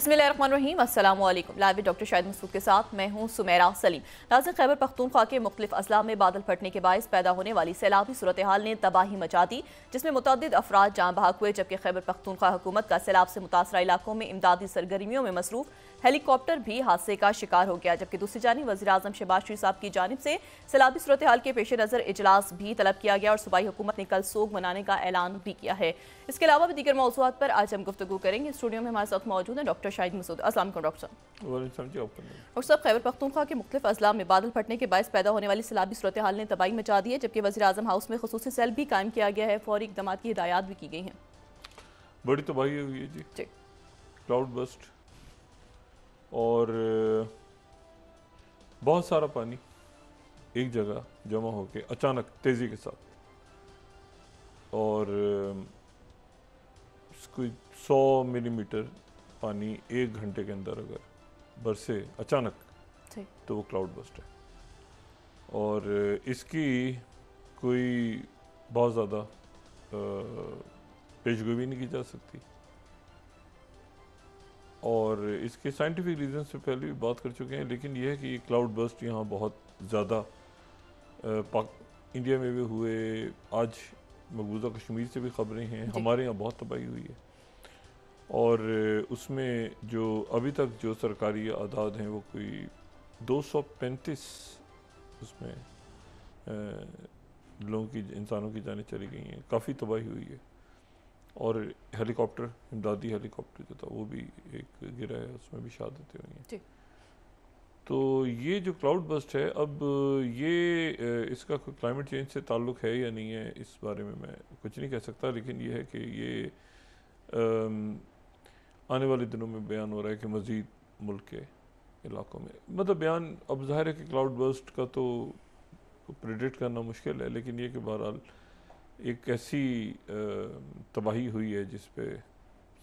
बिस्मिल्लाहिर्रहमानिर्रहीम, अस्सलामु अलैकुम। लाइव डॉक्टर शाहिद मसूद के साथ मैं हूँ सुमेरा सलीम। नाज़रीन, खैबर पख्तूनख्वा के मुख्तलिफ अजला में बादल फटने के बायस पैदा होने वाली सैलाबी सूरत हाल ने तबाही मचा दी, जिसमें मुतअद्दिद अफराद जान बहक हुए, जबकि खैबर पख्तूनख्वा हुकूमत का सैलाब से मुतासरा इलाकों में इमदादी सरगर्मियों में मसरूफ हेलीकॉप्टर भी हादसे का शिकार हो गया। जबकि दूसरी जानिब वज़ीर आज़म शहबाज शरीफ साहब की जानिब से सैलाबी सूरत हाल के पेश नज़र इजलास भी तलब किया गया और सूबाई हुकूमत ने कल सोग मनाने का ऐलान भी किया है। इसके अलावा भी दीगर मौज़ूआत पर आज हम गुफ्तगू करेंगे। स्टूडियो में हमारे साथ मौजूद हैं डॉक्टर शाहिद मसूद। अस्सलाम वालेकुम डॉक्टर साहब। खैबर पख्तूनख्वा के मुख्तलिफ अजला में बादल फटने के बायस पैदा होने वाली सैलाबी सूरत हाल ने तबाही मचा दी है, जबकि वज़ीर आज़म हाउस में खुसूसी सेल भी कायम किया गया है। फौरी इक़दाम की हिदायत भी की गई हैं। बड़ी तबाही हुई है जी। क्लाउड बस्ट और बहुत सारा पानी एक जगह जमा होके अचानक तेज़ी के साथ, और कोई 100 मिलीमीटर पानी 1 घंटे के अंदर अगर बरसे अचानक तो वो क्लाउड बस्ट है। और इसकी कोई बहुत ज़्यादा पेशगोई नहीं की जा सकती, और इसके साइंटिफिक रीज़न से पहले भी बात कर चुके हैं। लेकिन यह है कि क्लाउड बस्ट यहाँ बहुत ज़्यादा इंडिया में भी हुए, आज मकबूजा कश्मीर से भी खबरें हैं, हमारे यहाँ बहुत तबाही हुई है। और उसमें जो अभी तक जो सरकारी आदाद हैं वो कोई 235 उसमें लोगों की, इंसानों की जानें चली गई हैं, काफ़ी तबाही हुई है। और हेलीकॉप्टर, इमदादी हेलीकॉप्टर जो था वो भी एक गिरा है, उसमें भी शहादतें हुई हैं। तो ये जो क्लाउड बस्ट है, अब ये इसका कोई क्लाइमेट चेंज से ताल्लुक़ है या नहीं है, इस बारे में मैं कुछ नहीं कह सकता। लेकिन ये है कि ये आने वाले दिनों में बयान हो रहा है कि मज़ीद मुल्क के इलाकों में, मतलब बयान, अब ज़ाहिर है कि क्लाउड बस्ट का तो प्रेडिक्ट करना मुश्किल है, लेकिन ये कि बहरहाल एक ऐसी तबाही हुई है जिस पे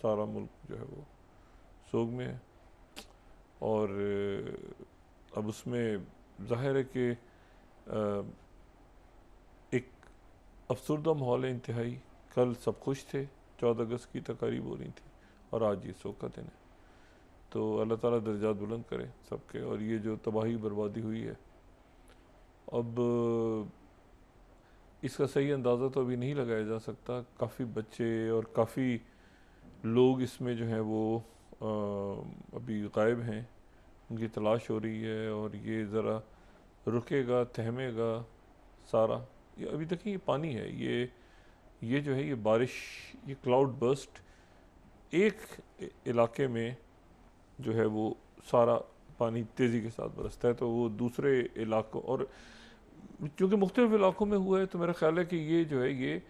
सारा मुल्क जो है वो सोग में है। और अब उसमें ज़ाहिर है कि एक अफसरदा माहौल है इंतहाई। कल सब खुश थे, 14 अगस्त की तकारीब हो रही थी, और आज ये सोग का दिन है। तो अल्लाह ताला दर्जात बुलंद करे सबके। और ये जो तबाही बर्बादी हुई है, अब इसका सही अंदाज़ा तो अभी नहीं लगाया जा सकता। काफ़ी बच्चे और काफ़ी लोग इसमें जो हैं वो अभी गायब हैं, उनकी तलाश हो रही है। और ये ज़रा रुकेगा, थहमेगा सारा। ये अभी देखिए ये पानी है, ये जो है ये बारिश, ये क्लाउड बस्ट एक इलाके में जो है वो सारा पानी तेज़ी के साथ बरसता है, तो वो दूसरे इलाकों, और क्योंकि मुख्तलिफ इलाकों में हुआ है, तो मेरा ख्याल है कि ये जो है ये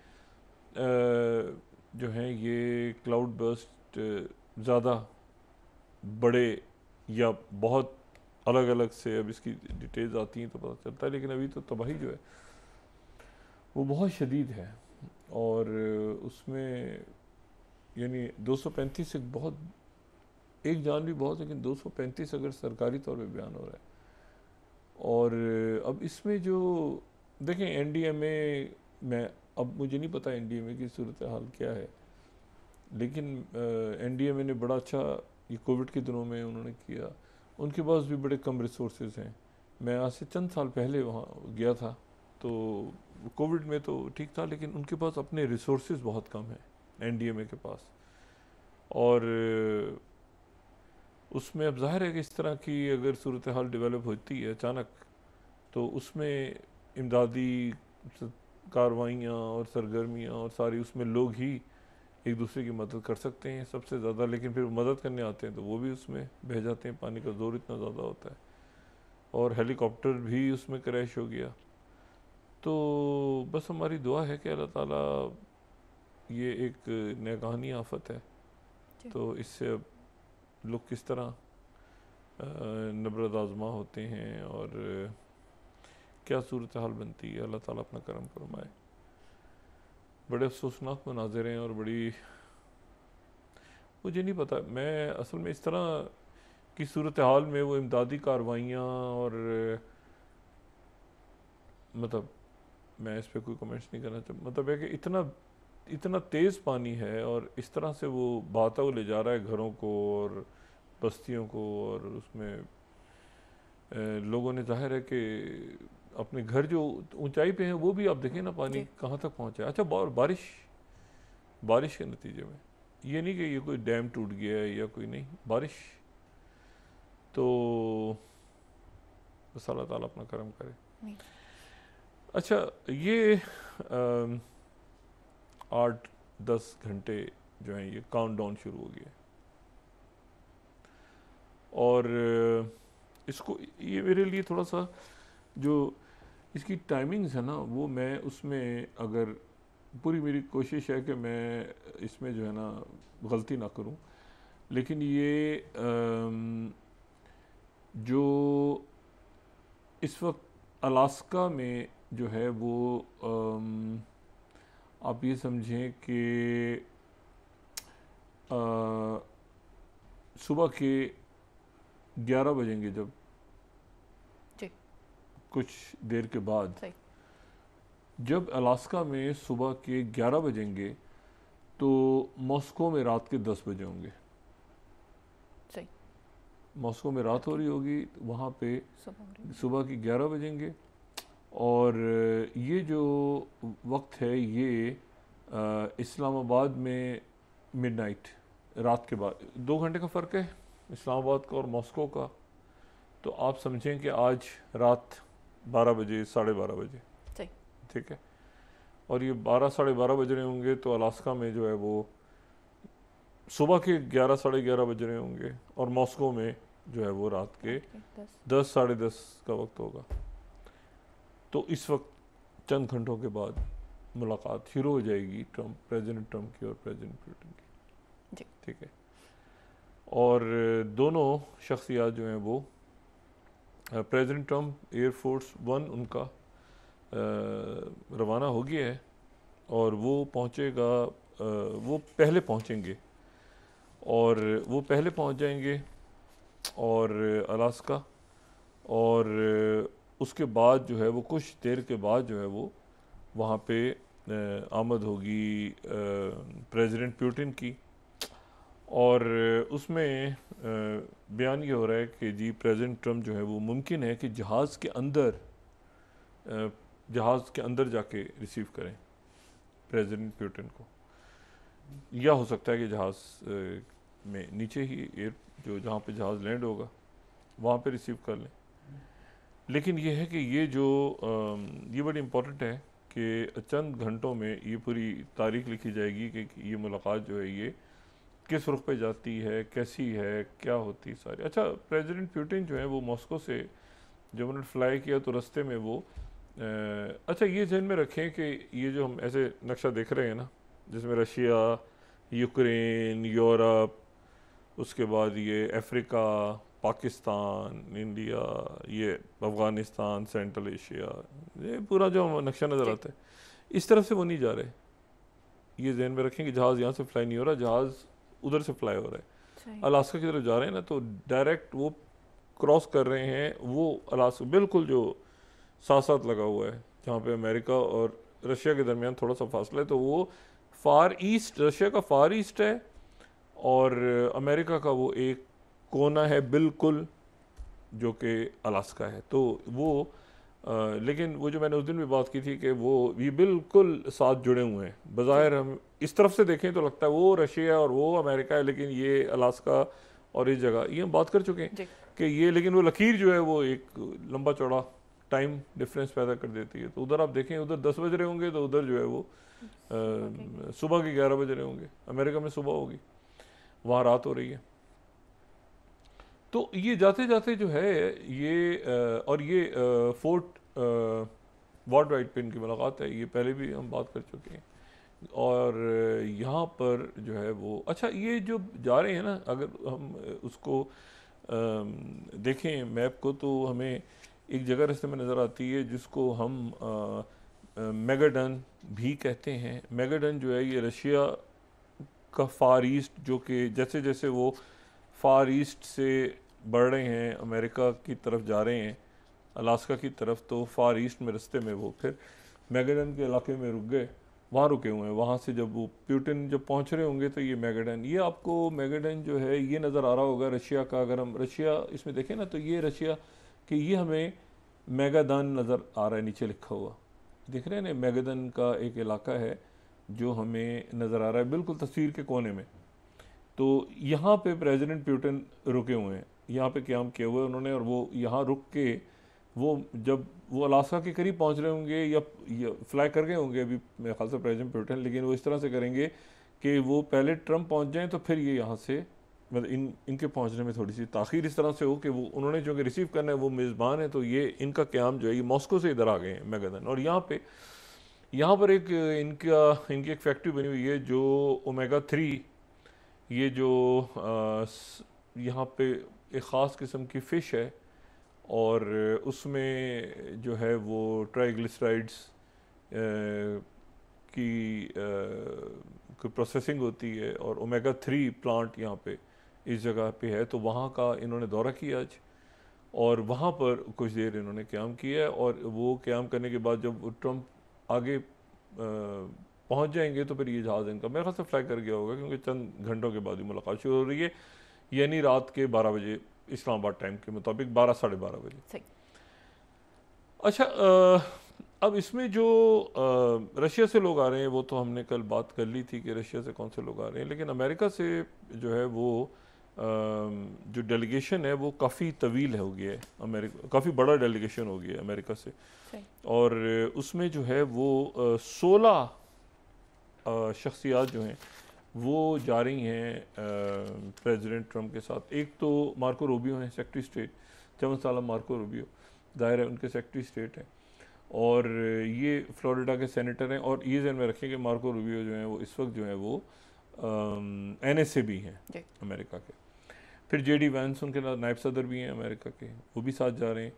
जो है ये क्लाउड बस्ट ज़्यादा बड़े या बहुत अलग अलग से, अब इसकी डिटेल्स आती हैं तो पता चलता है। लेकिन अभी तो तबाही जो है वो बहुत शदीद है। और उसमें यानी 235 एक बहुत, एक जान भी बहुत, लेकिन 235 अगर सरकारी तौर पे बयान हो रहा है। और अब इसमें जो देखें NDMA में, अब मुझे नहीं पता NDMA की सूरत हाल क्या है, लेकिन NDMA ने बड़ा अच्छा ये कोविड के दिनों में उन्होंने किया। उनके पास भी बड़े कम रिसोर्सेज हैं। मैं आज से चंद साल पहले वहाँ गया था, तो कोविड में तो ठीक था, लेकिन उनके पास अपने रिसोर्सेज बहुत कम हैं NDMA के पास। और उसमें अब ज़ाहिर है कि इस तरह की अगर सूरत हाल डेवलप होती है अचानक, तो उसमें इमदादी कार्रवाइयाँ और सरगर्मियाँ और सारी, उसमें लोग ही एक दूसरे की मदद कर सकते हैं सबसे ज़्यादा। लेकिन फिर मदद करने आते हैं तो वो भी उसमें बह जाते हैं, पानी का ज़ोर इतना ज़्यादा होता है। और हेलीकॉप्टर भी उसमें क्रैश हो गया। तो बस हमारी दुआ है कि अल्लाह ताला, ये एक नाकानी आफत है, तो इससे अब लोग किस तरह नबरत आज़मा होते हैं और क्या सूरत हाल बनती है, अल्लाह ताला अपना करम फरमाए। बड़े अफसोसनाक मनाज़िर हैं, और बड़ी, मुझे नहीं पता, मैं असल में इस तरह की सूरत हाल में वो इमदादी कार्रवाइयाँ और मतलब मैं इस पर कोई कमेंट्स नहीं करना चाहता। मतलब है कि इतना तेज़ पानी है, और इस तरह से वो बहाता हुआ ले जा रहा है घरों को, और बस्तियों को, और उसमें लोगों ने जाहिर है कि अपने घर जो ऊंचाई पे हैं वो भी आप देखें ना पानी कहाँ तक पहुँचा है। अच्छा, बारिश के नतीजे में, ये नहीं कि ये कोई डैम टूट गया है या कोई, नहीं, बारिश। तो बस अल्लाह ताला अपना करम करे। अच्छा, ये 8-10 घंटे जो हैं ये काउंटडाउन शुरू हो गया, और इसको, ये मेरे लिए थोड़ा सा जो इसकी टाइमिंग्स है ना, वो मैं उसमें, अगर पूरी मेरी कोशिश है कि मैं इसमें जो है ना गलती ना करूं, लेकिन ये जो इस वक्त अलास्का में जो है वो आप ये समझें कि सुबह के 11 बजेंगे जब, कुछ देर के बाद जब अलास्का में सुबह के 11 बजेंगे तो मॉस्को में रात के 10 बजे होंगे। मॉस्को में रात हो रही होगी, वहाँ पे सुबह के 11 बजेंगे, और ये जो वक्त है ये इस्लामाबाद में मिडनाइट, रात के बाद 2 घंटे का फ़र्क है इस्लामाबाद का और मॉस्को का। तो आप समझें कि आज रात 12 बजे, 12:30 बजे, ठीक है, और ये 12-12:30 बज रहे होंगे, तो अलास्का में जो है वो सुबह के 11-11:30 बज रहे होंगे, और मॉस्को में जो है वो रात के 10-10:30 का वक्त होगा। तो इस वक्त चंद घंटों के बाद मुलाकात शुरू हो जाएगी प्रेसिडेंट ट्रंप की और प्रेसिडेंट पुतिन की, ठीक है, और दोनों शख्सियात जो हैं वो, प्रेसिडेंट ट्रंप एयरफोर्स 1 उनका रवाना हो गया है, और वो पहुंचेगा, वो पहले पहुंचेंगे, और वो पहले पहुंच जाएंगे और अलास्का, और उसके बाद जो है वो कुछ देर के बाद जो है वो वहाँ पे आमद होगी प्रेसिडेंट पुतिन की, और उसमें बयान ये हो रहा है कि जी प्रेसिडेंट ट्रंप जो है वो मुमकिन है कि जहाज़ के अंदर जाके रिसीव करें प्रेसिडेंट पुतिन को, या हो सकता है कि जहाज़ में नीचे ही जो जहाँ पे जहाज़ लैंड होगा वहाँ पे रिसीव कर लें। लेकिन ये है कि ये बड़ी इम्पोर्टेंट है कि चंद घंटों में ये पूरी तारीख लिखी जाएगी कि ये मुलाकात जो है ये किस रुख पे जाती है, कैसी है, क्या होती सारी। अच्छा, प्रेसिडेंट पुतिन जो है वो मॉस्को से जब उन्होंने फ्लाई किया तो रास्ते में वो अच्छा, ये ध्यान में रखें कि ये जो हम ऐसे नक्शा देख रहे हैं ना, जिसमें रशिया, यूक्रेन, यूरोप, उसके बाद ये अफ्रीका, पाकिस्तान, इंडिया, ये अफ़गानिस्तान, सेंट्रल एशिया, ये पूरा जो नक्शा नज़र आता है, इस तरफ से वो नहीं जा रहे। ये ध्यान में रखें कि जहाज़ यहाँ से फ्लाई नहीं हो रहा, जहाज़ उधर से फ्लाई हो रहा है। अलास्का की तरफ जा रहे हैं ना, तो डायरेक्ट वो क्रॉस कर रहे हैं, वो अलास्का बिल्कुल जो साथ साथ लगा हुआ है, जहाँ पे अमेरिका और रशिया के दरमियान थोड़ा सा फासला है, तो वो फार ईस्ट, रशिया का फार ईस्ट है, और अमेरिका का वो एक कोना है बिल्कुल जो कि अलास्का है। तो वो लेकिन वो जो मैंने उस दिन भी बात की थी कि वो ये बिल्कुल साथ जुड़े हुए हैं। बज़ाहिर हम इस तरफ से देखें तो लगता है वो रशिया और वो अमेरिका है, लेकिन ये अलास्का और इस जगह, ये हम बात कर चुके हैं कि ये, लेकिन वो लकीर जो है वो एक लंबा चौड़ा टाइम डिफरेंस पैदा कर देती है। तो उधर आप देखें, उधर 10 बज रहे होंगे, तो उधर जो है वो सुबह के 11 बज रहे होंगे। अमेरिका में सुबह होगी, वहाँ रात हो रही है। तो ये जाते जाते जो है ये और ये फोर्ट वॉर्ड राइट पे इनकी मुलाकात है, ये पहले भी हम बात कर चुके हैं। और यहाँ पर जो है वो, अच्छा, ये जो जा रहे हैं ना, अगर हम उसको देखें मैप को, तो हमें एक जगह रास्ते में नज़र आती है जिसको हम मैगाडन भी कहते हैं। मैगाडन जो है ये रशिया का फार ईस्ट, जो कि जैसे जैसे वो फार ईस्ट से बढ़ रहे हैं, अमेरिका की तरफ जा रहे हैं, अलास्का की तरफ, तो फार ईस्ट में रास्ते में वो फिर मैगाडन के इलाके में रुक गए, वहाँ रुके हुए हैं। वहाँ से जब वो प्यूटिन जब पहुँच रहे होंगे तो ये मैगेडन, ये आपको मैगेडन जो है ये नज़र आ रहा होगा रशिया का। अगर हम रशिया इसमें देखें ना तो ये रशिया कि ये हमें मैगादान नज़र आ रहा है, नीचे लिखा हुआ देख रहे हैं ना, मैगेडन का एक इलाका है जो हमें नज़र आ रहा है बिल्कुल तस्वीर के कोने में। तो यहाँ पे प्रेसिडेंट प्यूटिन रुके हुए हैं, यहाँ पे क़याम किया हुआ है उन्होंने, और वो यहाँ रुक के वो जब वो अलास्का के करीब पहुँच रहे होंगे या फ्लाई कर गए होंगे अभी मेरे ख्याल से प्रेसिडेंट प्यूटिन, लेकिन वो इस तरह से करेंगे कि वो पहले ट्रंप पहुँच जाएँ तो फिर ये यहाँ से मतलब इनके पहुँचने में थोड़ी सी ताख़ीर इस तरह से हो कि वो उन्होंने जो कि रिसीव करना है वो मेज़बान है, तो ये इनका क़याम जो है ये मॉस्को से इधर आ गए हैं मैगेडन। और यहाँ पर एक इनकी एक फैक्ट्री बनी हुई है जो ओमेगा 3, ये जो यहाँ पे एक ख़ास किस्म की फ़िश है और उसमें जो है वो ट्राइग्लिसराइड्स की प्रोसेसिंग होती है, और ओमेगा 3 प्लांट यहाँ पे इस जगह पे है। तो वहाँ का इन्होंने दौरा किया आज और वहाँ पर कुछ देर इन्होंने क़याम किया है, और वो क़याम करने के बाद जब ट्रंप आगे पहुँच जाएंगे तो फिर ये जहाज़ इनका मेरे ख्याल से फ्लाई कर गया होगा, क्योंकि चंद घंटों के बाद ही मुलाकात शुरू हो रही है, यानी रात के 12 बजे इस्लामाबाद टाइम के मुताबिक 12 साढ़े 12 बजे। अच्छा, अब इसमें जो रशिया से लोग आ रहे हैं वो तो हमने कल बात कर ली थी कि रशिया से कौन से लोग आ रहे हैं, लेकिन अमेरिका से जो है वो जो डेलीगेशन है वो काफ़ी तवील हो गया है, अमेरिका काफ़ी बड़ा डेलीगेशन हो गया है अमेरिका से, और उसमें जो है वो 16 शख्सियात जो हैं वो जा रही हैं प्रेसिडेंट ट्रंप के साथ। एक तो मार्को रूबियो हैं, सेक्रेटरी स्टेट, 54 साल मार्को रूबियो, ज़ाहिर है उनके सेक्रेटरी स्टेट हैं, और ये फ्लोरिडा के सेनेटर हैं। और ये ज़हन में रखें कि मार्को रूबियो जो हैं वो इस वक्त जो है वो NSA भी हैं अमेरिका के। फिर JD वैंस उनके नायब सदर भी हैं अमेरिका के, वो भी साथ जा रहे हैं,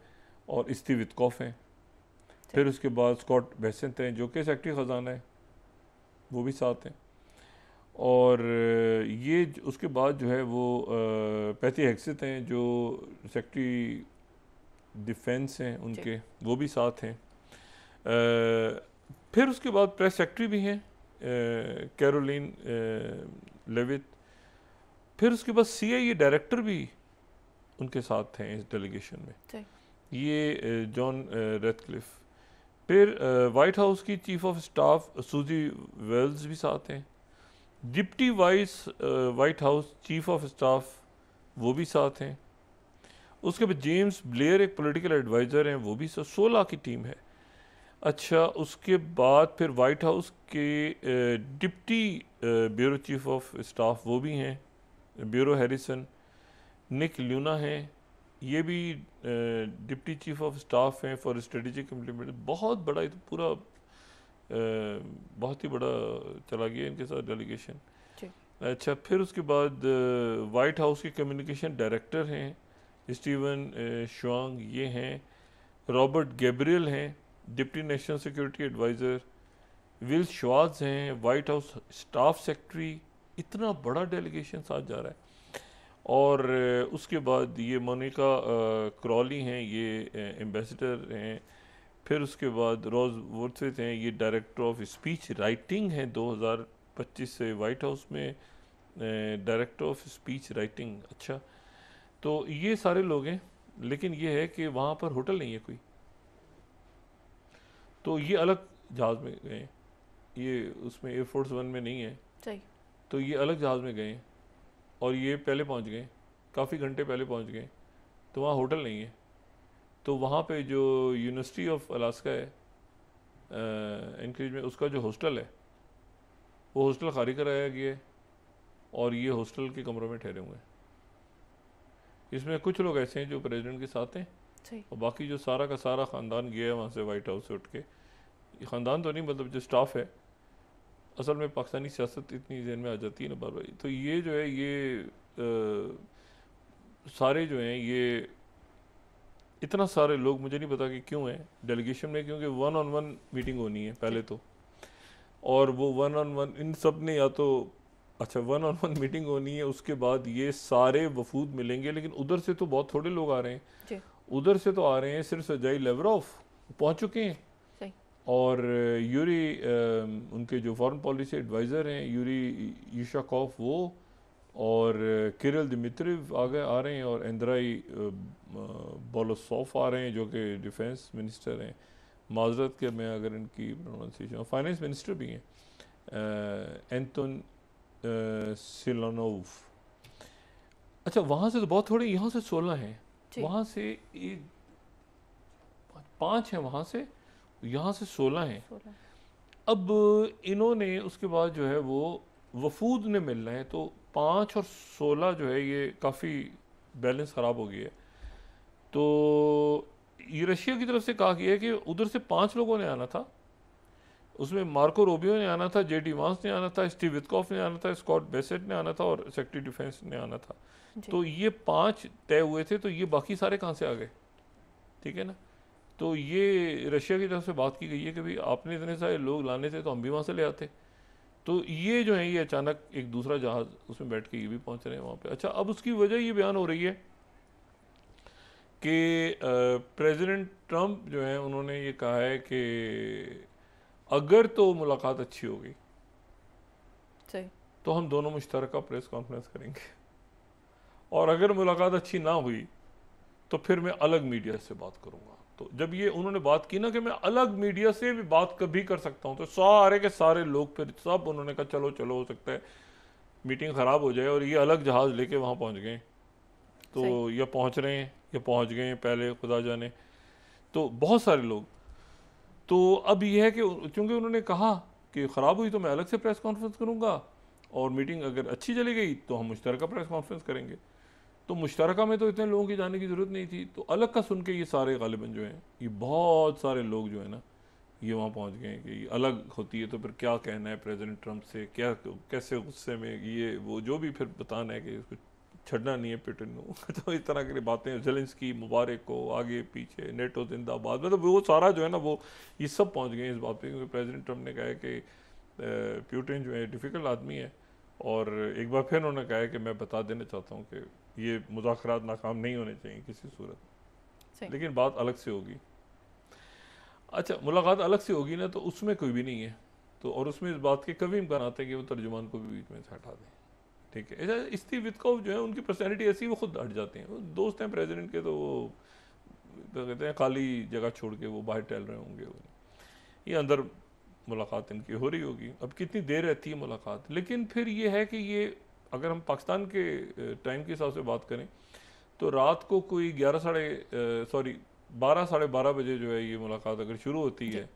और स्टीव विटकॉफ हैं। फिर उसके बाद स्कॉट बेसेंट हैं जो कि सेक्रेटरी ख़जाना है, वो भी साथ हैं। और ये उसके बाद जो है वो पैटी हेग्सेथ हैं जो सेक्रेटरी डिफेंस हैं उनके, वो भी साथ हैं। फिर उसके बाद प्रेस सेक्रेटरी भी हैं कैरोलिन लेविट। फिर उसके बाद CIA डायरेक्टर भी उनके साथ हैं इस डेलीगेशन में, ये जॉन रेडक्लिफ। फिर वाइट हाउस की चीफ ऑफ स्टाफ सूजी वेल्स भी साथ हैं। Deputy white house chief of staff वो भी साथ हैं। उसके बाद जेम्स ब्लेयर एक पॉलिटिकल एडवाइज़र हैं, वो भी 16 की टीम है। अच्छा, उसके बाद फिर वाइट हाउस के deputy bureau chief of staff वो भी हैं, ब्यूरो हैरिसन। निक ल्यूना हैं, ये भी डिप्टी चीफ ऑफ स्टाफ हैं फॉर स्ट्रेटेजिक इम्प्लीमेंट। बहुत बड़ा, तो पूरा बहुत ही बड़ा चला गया इनके साथ डेलीगेशन। अच्छा, फिर उसके बाद वाइट हाउस के कम्युनिकेशन डायरेक्टर हैं स्टीवन शुआंग, ये हैं। रॉबर्ट गैब्रियल हैं deputy national security adviser. Will Schwartz हैं वाइट हाउस स्टाफ सेक्रेटरी। इतना बड़ा डेलीगेशन साथ जा रहा है। और उसके बाद ये मोनिका क्रॉली हैं, ये एम्बेसडर हैं। फिर उसके बाद रोज वुर्थविथ हैं, ये डायरेक्टर ऑफ स्पीच राइटिंग हैं 2025 से वाइट हाउस में डायरेक्टर ऑफ स्पीच राइटिंग। अच्छा, तो ये सारे लोग हैं, लेकिन ये है कि वहाँ पर होटल नहीं है कोई, तो ये अलग जहाज़ में गए, ये उसमें एयरफोर्स 1 में नहीं है, तो ये अलग जहाज़ में गए और ये पहले पहुँच गए, काफ़ी घंटे पहले पहुँच गए, तो वहाँ होटल नहीं है। तो वहाँ पे जो यूनिवर्सिटी ऑफ अलास्का है एनकरेज में, उसका जो हॉस्टल है वो हॉस्टल खाली कराया गया है और ये हॉस्टल के कमरों में ठहरे हुए हैं। इसमें कुछ लोग ऐसे हैं जो प्रेसिडेंट के साथ हैं और बाकी जो सारा का सारा ख़ानदान गया है वहाँ से वाइट हाउस से उठ के। ख़ानदान तो नहीं, मतलब जो स्टाफ है। असल में पाकिस्तानी सियासत इतनी ज़हन में आ जाती है ना बार बार, तो ये जो है ये सारे जो हैं ये इतना सारे लोग, मुझे नहीं पता कि क्यों हैं डेलीगेशन में, क्योंकि 1-on-1 मीटिंग होनी है पहले तो, और वो 1-on-1 इन सब ने या तो अच्छा 1-on-1 मीटिंग होनी है, उसके बाद ये सारे वफूद मिलेंगे। लेकिन उधर से तो बहुत थोड़े लोग आ रहे हैं, उधर से तो आ रहे हैं सिर्फ सर्जेई लेवरोव पहुँच चुके हैं, और यूरी उनके जो फॉरेन पॉलिसी एडवाइज़र हैं यूरी यूशाकोव वो, और किरिल दिमित्रिव आगे आ रहे हैं, और एंद्राई बोलोसोफ आ रहे हैं जो कि डिफेंस मिनिस्टर हैं। माजरत के मैं अगर इनकी प्रोनाउंसिएशन, फाइनेंस मिनिस्टर भी हैं, एंटोन सिलानोव। अच्छा, वहाँ से तो बहुत थोड़े, यहाँ से 16 हैं, वहाँ से एक 5 हैं, वहाँ से, यहाँ से 16 हैं। अब इन्होंने उसके बाद जो है वो वफूद ने मिलना है, तो 5 और 16 जो है ये काफ़ी बैलेंस ख़राब हो गया है। तो ये रशिया की तरफ से कहा गया है कि उधर से 5 लोगों ने आना था, उसमें मार्को रोबियो ने आना था, जेडी वांस ने आना था, स्टीव विटकॉफ ने आना था, स्कॉट बेसेट ने आना था, और सेक्रेटरी डिफेंस ने आना था। तो ये 5 तय हुए थे, तो ये बाकी सारे कहाँ से आ गए? ठीक है ना। तो ये रशिया की तरफ से बात की गई है कि भाई आपने इतने सारे लोग लाने थे तो हम भी वहाँ से ले आते। तो ये जो है ये अचानक एक दूसरा जहाज़ उसमें बैठ के ये भी पहुँच रहे हैं वहाँ पे। अच्छा, अब उसकी वजह ये बयान हो रही है कि प्रेसिडेंट ट्रंप जो है उन्होंने ये कहा है कि अगर तो मुलाकात अच्छी होगी तो हम दोनों मुश्तरका प्रेस कॉन्फ्रेंस करेंगे, और अगर मुलाकात अच्छी ना हुई तो फिर मैं अलग मीडिया से बात करूंगा। तो जब ये उन्होंने बात की ना कि मैं अलग मीडिया से भी बात कभी कर सकता हूं, तो सारे के सारे लोग फिर सब उन्होंने कहा चलो चलो, हो सकता है मीटिंग ख़राब हो जाए, और ये अलग जहाज़ लेके वहाँ पहुँच गए। तो या पहुँच रहे हैं या पहुँच गए हैं पहले, खुदा जाने। तो बहुत सारे लोग, तो अब ये है कि चूँकि उन्होंने कहा कि ख़राब हुई तो मैं अलग से प्रेस कॉन्फ्रेंस करूँगा, और मीटिंग अगर अच्छी चली गई तो हम मुश्तरका प्रेस कॉन्फ्रेंस करेंगे। तो मुश्तरका में तो इतने लोगों की जाने की ज़रूरत नहीं थी, तो अलग का सुन के ये सारे गालिबन जो हैं, ये बहुत सारे लोग जो है ना ये वहाँ पहुँच गए हैं कि अलग होती है तो फिर क्या कहना है प्रेसिडेंट ट्रंप से, क्या कैसे गुस्से में ये वो जो भी फिर बताना है कि इसको छड़ना नहीं है पुतिन को। तो इस तरह की बातें, ज़ेलेंस्की मुबारक को, आगे पीछे नेटो जिंदाबाद, मतलब वो सारा जो है ना वो ये सब पहुँच गए इस बात पर, क्योंकि प्रेसिडेंट ट्रंप ने कहा है कि पुतिन जो है डिफ़िकल्ट आदमी है, और एक बार फिर उन्होंने कहा है कि मैं बता देना चाहता हूँ कि ये मुज़ाकरात नाकाम नहीं होने चाहिए किसी सूरत, लेकिन बात अलग से होगी। अच्छा, मुलाकात अलग से होगी ना तो उसमें कोई भी नहीं है, तो और उसमें इस बात के कभी इम्कान आते हैं कि वो तर्जुमान को भी बीच में से हटा दें। ठीक है। ऐसा स्टीव विटकॉफ जो है उनकी पर्सनैलिटी ऐसी, वो खुद हट जाते हैं, वो दोस्त हैं प्रेसिडेंट के, तो वो कहते हैं खाली जगह छोड़ के वो बाहर टहल रहे होंगे, ये अंदर मुलाकात इनकी हो रही होगी। अब कितनी देर रहती है मुलाकात, लेकिन फिर ये है कि ये अगर हम पाकिस्तान के टाइम के हिसाब से बात करें तो रात को कोई 12 साढ़े 12 बजे जो है ये मुलाकात अगर शुरू होती है,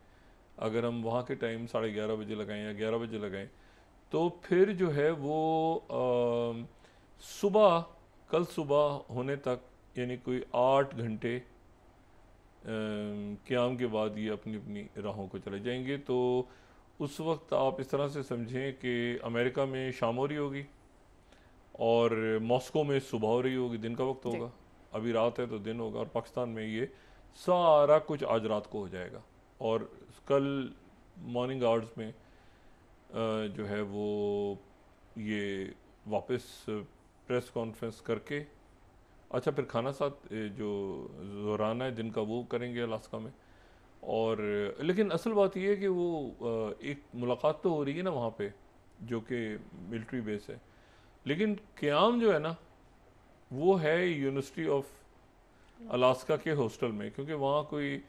अगर हम वहाँ के टाइम 11:30 बजे लगाएं या 11 बजे लगाएं, तो फिर जो है वो कल सुबह होने तक, यानी कोई 8 घंटे क़याम के बाद ये अपनी अपनी राहों को चले जाएंगे। तो उस वक्त आप इस तरह से समझें कि अमेरिका में शाम हो रही होगी और मॉस्को में सुबह हो रही होगी, दिन का वक्त होगा, अभी रात है तो दिन होगा, और पाकिस्तान में ये सारा कुछ आज रात को हो जाएगा। और कल मॉर्निंग आवर्स में जो है वो ये वापस प्रेस कॉन्फ्रेंस करके, अच्छा फिर खाना साथ जो ज़ोराना है दिन का वो करेंगे अलास्का में। और लेकिन असल बात ये है कि वो एक मुलाकात तो हो रही है ना वहाँ पे जो कि मिलिट्री बेस है, लेकिन क़याम जो है ना वो है यूनिवर्सिटी ऑफ अलास्का के हॉस्टल में, क्योंकि वहाँ कोई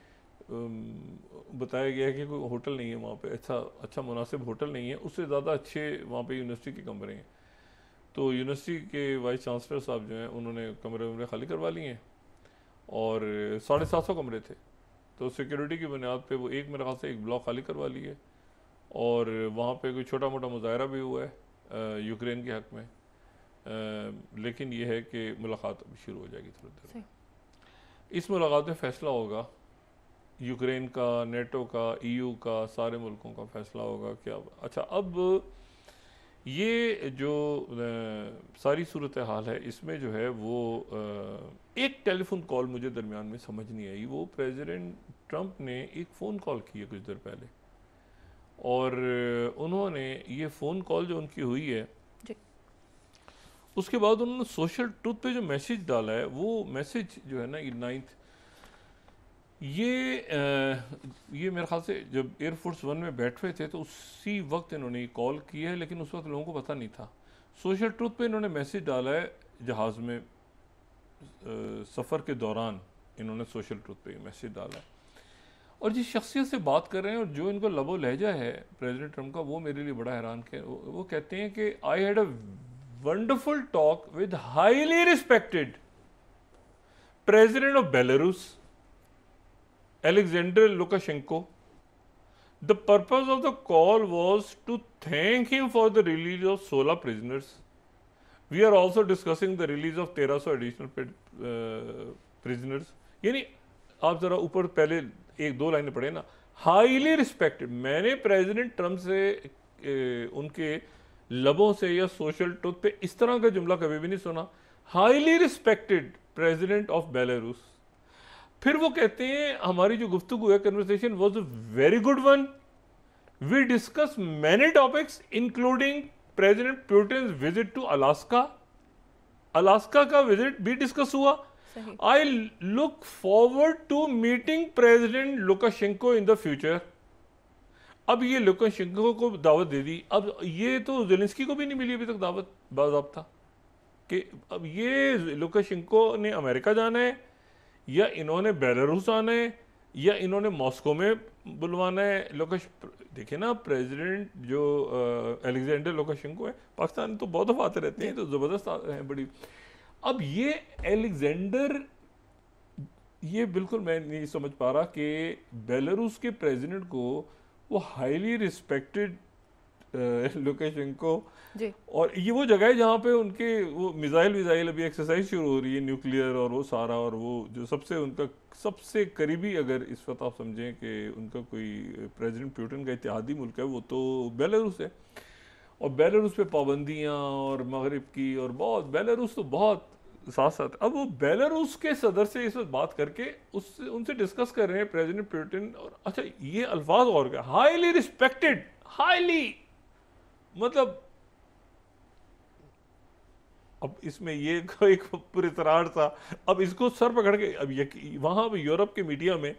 बताया गया है कि कोई होटल नहीं है वहाँ पे, अच्छा मुनासिब होटल नहीं है, उससे ज़्यादा अच्छे वहाँ पे यूनिवर्सिटी के कमरे हैं। तो यूनिवर्सिटी के वाइस चांसलर साहब जो हैं उन्होंने कमरे खाली करवा लिए हैं, और 750 कमरे थे, तो सिक्योरिटी की बुनियाद पे वो मेरे ख्याल से एक ब्लॉक खाली करवा लिए, और वहाँ पे कोई छोटा मोटा मुजाहरा भी हुआ है यूक्रेन के हक़ में, लेकिन ये है कि मुलाकात अभी शुरू हो जाएगी थोड़ी देर। इस मुलाकात में फ़ैसला होगा यूक्रेन का, नेटो का, EU का, सारे मुल्कों का फ़ैसला होगा क्या। अच्छा, अब ये जो सारी सूरत हाल है इसमें जो है वो एक टेलीफोन कॉल मुझे दरमियान में समझ नहीं आई, वो प्रेसिडेंट ट्रंप ने एक फ़ोन कॉल की है कुछ देर पहले, और उन्होंने ये फ़ोन कॉल जो उनकी हुई है उसके बाद उन्होंने सोशल ट्रुथ पे जो मैसेज डाला है, वो मैसेज जो है ना ये 9th, ये ये मेरे ख्याल से जब एयरफोर्स वन में बैठ रहे थे तो उसी वक्त इन्होंने कॉल की है, लेकिन उस वक्त लोगों को पता नहीं था। सोशल ट्रूथ पे इन्होंने मैसेज डाला है जहाज़ में सफ़र के दौरान, इन्होंने सोशल ट्रूथ पे मैसेज डाला है। और जिस शख्सियत से बात कर रहे हैं और जो इनको लबो लहजा है प्रेसिडेंट ट्रम्प का, वो मेरे लिए बड़ा हैरान है। वो कहते हैं कि I had a wonderful talk with highly respected president of Belarus Alexander Lukashenko. The purpose of the call was to thank him for the release of 16 prisoners. We are also discussing the release of 1300 additional prisoners. यानी आप जरा ऊपर पहले एक दो लाइनें पढ़े ना, हाईली रिस्पेक्टेड। मैंने प्रेसिडेंट ट्रम्प से उनके लबों से या सोशल ट्रूथ पे इस तरह का जुमला कभी भी नहीं सुना। Highly respected president of Belarus. फिर वो कहते हैं हमारी जो गुफ्तगू है, conversation was a very good one. We discuss many topics including president Putin visit to Alaska. Alaska का विजिट भी डिस्कस हुआ। I look forward to meeting president Lukashenko in the future. अब ये लुकाशेंको को दावत दे दी। अब ये तो ज़ेलेंस्की को भी नहीं मिली अभी तक दावत बाज़ाब्ता कि अब ये लुकाशेंको ने अमेरिका जाना है या इन्होंने बेलारूस आना है या इन्होंने मॉस्को में बुलवाना है। देखिए ना, प्रेसिडेंट जो अलेक्जेंडर लुकाशेंको है, पाकिस्तान में तो बहुत दफा आते रहते हैं, तो ज़बरदस्त हैं बड़ी। अब ये अलेक्जेंडर, ये बिल्कुल मैं नहीं समझ पा रहा कि बेलारूस के प्रेसिडेंट को वो हाईली रिस्पेक्टेड लुकाशेंको, और ये वो जगह है जहाँ पे उनके वो मिसाइल अभी एक्सरसाइज शुरू हो रही है, न्यूक्लियर और वो सारा, और वो जो सबसे उनका सबसे करीबी, अगर इस वक्त आप समझें कि उनका कोई प्रेसिडेंट पुतिन का इत्तेहादी मुल्क है, वो तो बेलारूस है। और बेलारूस पे पाबंदियाँ और मगरिब की और बहुत, बेलारूस तो बहुत साथ साथ। अब वो बेलारूस के सदर से इस वक्त बात करके उनसे डिस्कस कर रहे हैं प्रेसिडेंट पुतिन। और अच्छा, ये अल्फाज और क्या, हाईली रिस्पेक्टेड, हाईली, मतलब अब इसमें ये एक पुरस्कार था। अब इसको सर पकड़ के, अब वहां यूरोप के मीडिया में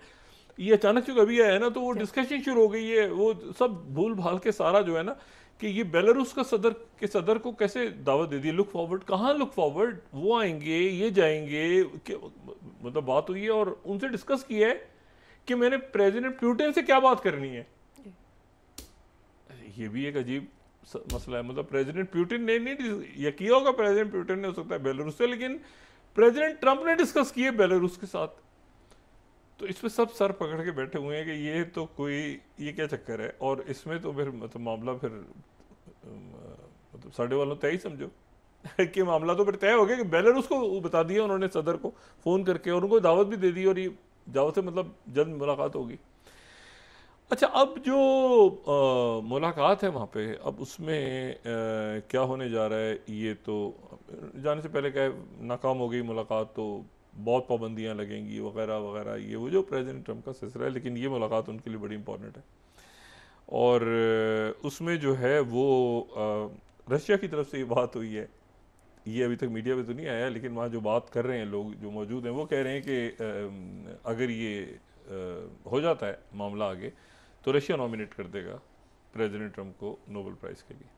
ये अचानक से कभी आया है ना, तो वो डिस्कशन शुरू हो गई है, वो सब भूल भाल के सारा जो है ना कि ये बेलारूस का सदर को कैसे दावत दे दी। लुक फॉरवर्ड, कहाँ लुक फॉरवर्ड, वो आएंगे, ये जाएंगे, मतलब बात हुई है और उनसे डिस्कस किया है कि मैंने प्रेसिडेंट पुतिन से क्या बात करनी है। ये भी एक अजीब मसला है। मतलब प्रेसिडेंट पुतिन ने नहीं ये किया होगा, प्रेसिडेंट पुतिन ने हो सकता है बेलारूस से, लेकिन प्रेसिडेंट ट्रंप ने डिस्कस किए बेलारूस के साथ। तो इस पे सब सर पकड़ के बैठे हुए हैं कि ये तो कोई, ये क्या चक्कर है। और इसमें तो फिर मतलब मामला फिर मतलब साढ़े वालों तय ही समझो कि मामला तो फिर तय हो गया कि बेलारूस को बता दिया उन्होंने सदर को फ़ोन करके, और उनको दावत भी दे दी, और ये दावत से मतलब जल्द मुलाकात होगी। अच्छा, अब जो मुलाकात है वहाँ पे, अब उसमें क्या होने जा रहा है, ये तो जाने से पहले क्या नाकाम हो गई मुलाकात तो बहुत पाबंदियाँ लगेंगी वगैरह वगैरह, ये वो जो प्रेसिडेंट ट्रम्प का सिलसिला है। लेकिन ये मुलाकात उनके लिए बड़ी इंपॉर्टेंट है। और उसमें जो है वो रशिया की तरफ से ये बात हुई है, ये अभी तक मीडिया में तो नहीं आया, लेकिन वहाँ जो बात कर रहे हैं लोग जो मौजूद हैं, वो कह रहे हैं कि अगर ये हो जाता है मामला आगे, तो रशिया नॉमिनेट कर देगा प्रेसिडेंट ट्रम्प को नोबेल प्राइज़ के लिए।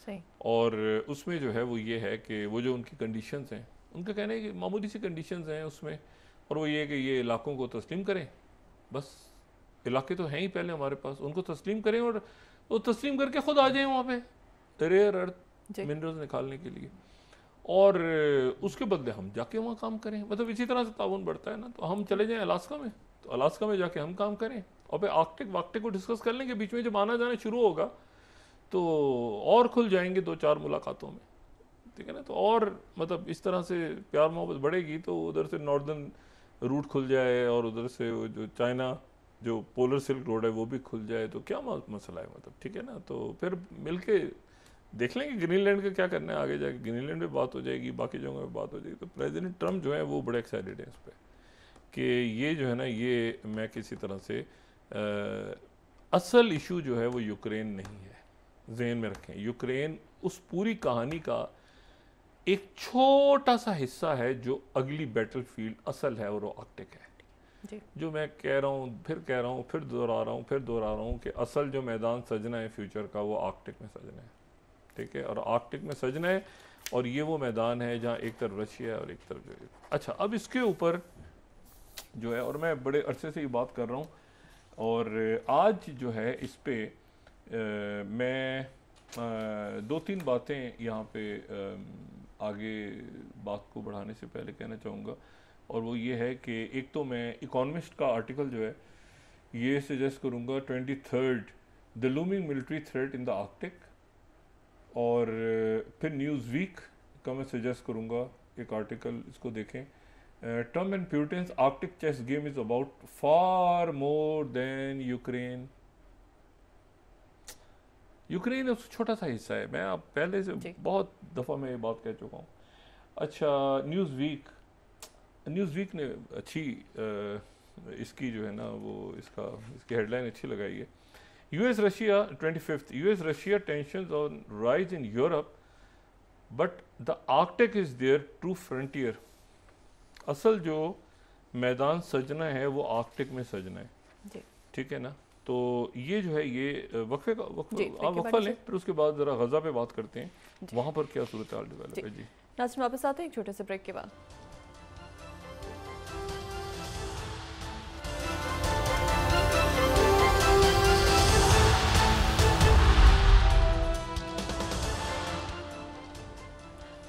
सही। और उसमें जो है वो ये है कि वो जो उनकी कंडीशंस हैं, उनका कहना है कि मामूली सी कंडीशंस हैं उसमें, और वो ये है कि ये इलाकों को तस्लीम करें, बस इलाके तो हैं ही पहले हमारे पास, उनको तस्लीम करें और वो तस्लीम करके खुद आ जाएं वहाँ पे रेयर अर्थ मिनरल्स निकालने के लिए, और उसके बदले हम जाके वहाँ काम करें। मतलब इसी तरह से ताउन बढ़ता है ना। तो हम चले जाएं अलास्का में, तो अलास्का में जाके हम काम करें, और फिर आर्कटिक को डिस्कस कर लेंगे। बीच में जब आना जाना शुरू होगा तो और खुल जाएंगे 2-4 मुलाकातों में, ठीक है ना। तो और मतलब इस तरह से प्यार मोहब्बत बढ़ेगी, तो उधर से नॉर्दर्न रूट खुल जाए और उधर से वो जो चाइना जो पोलर सिल्क रोड है वो भी खुल जाए, तो क्या मसला है, मतलब ठीक है ना। तो फिर मिलके देख लेंगे ग्रीनलैंड का क्या करना है आगे जाके, ग्रीनलैंड में बात हो जाएगी, बाकी जगहों में बात हो जाएगी। तो प्रेसिडेंट ट्रम्प जो है वो बड़े एक्साइटेड है इस पर कि ये जो है ना, ये मैं किसी तरह से असल इशू जो है वो यूक्रेन नहीं है, जहन में रखें। यूक्रेन उस पूरी कहानी का एक छोटा सा हिस्सा है, जो अगली बैटलफील्ड असल है और वो आर्कटिक है। जो मैं कह रहा हूँ, फिर दोहरा रहा हूँ कि असल जो मैदान सजना है फ्यूचर का, वो आर्कटिक में सजना है, ठीक है। और आर्कटिक में सजना है, और ये वो मैदान है जहाँ एक तरफ रशिया है और एक तरफ जो है। अच्छा, अब इसके ऊपर जो है, और मैं बड़े अरसे से ये बात कर रहा हूँ, और आज जो है इस पे मैं दो तीन बातें यहाँ पे आगे बात को बढ़ाने से पहले कहना चाहूँगा। और वो ये है कि एक तो मैं इकोनॉमिस्ट का आर्टिकल जो है ये सजेस्ट करूँगा, 23rd the looming military threat in the Arctic, और फिर न्यूज़ वीक का मैं सजेस्ट करूँगा एक आर्टिकल, इसको देखें। Trump and Putin's Arctic chess game is about far more than Ukraine. Ukraine एक छोटा सा हिस्सा है, मैं आप पहले से बहुत दफ़ा मैं ये बात कह चुका हूँ। अच्छा, न्यूज़ वीक ने अच्छी इसकी जो है ना वो इसकी हेडलाइन अच्छी लगाई है। US Russia 25th US Russia tensions on rise in Europe but the Arctic is their true frontier. असल जो मैदान सजना है वो आर्कटिक में सजना है, ठीक है ना। तो ये जो है ये वक्फा लें, फिर उसके बाद ज़रा गज़ा पे बात करते हैं, वहाँ पर क्या सूरत हाल डेवलप है। जी नाज़रीन, वापस आते हैं एक छोटे से ब्रेक के बाद।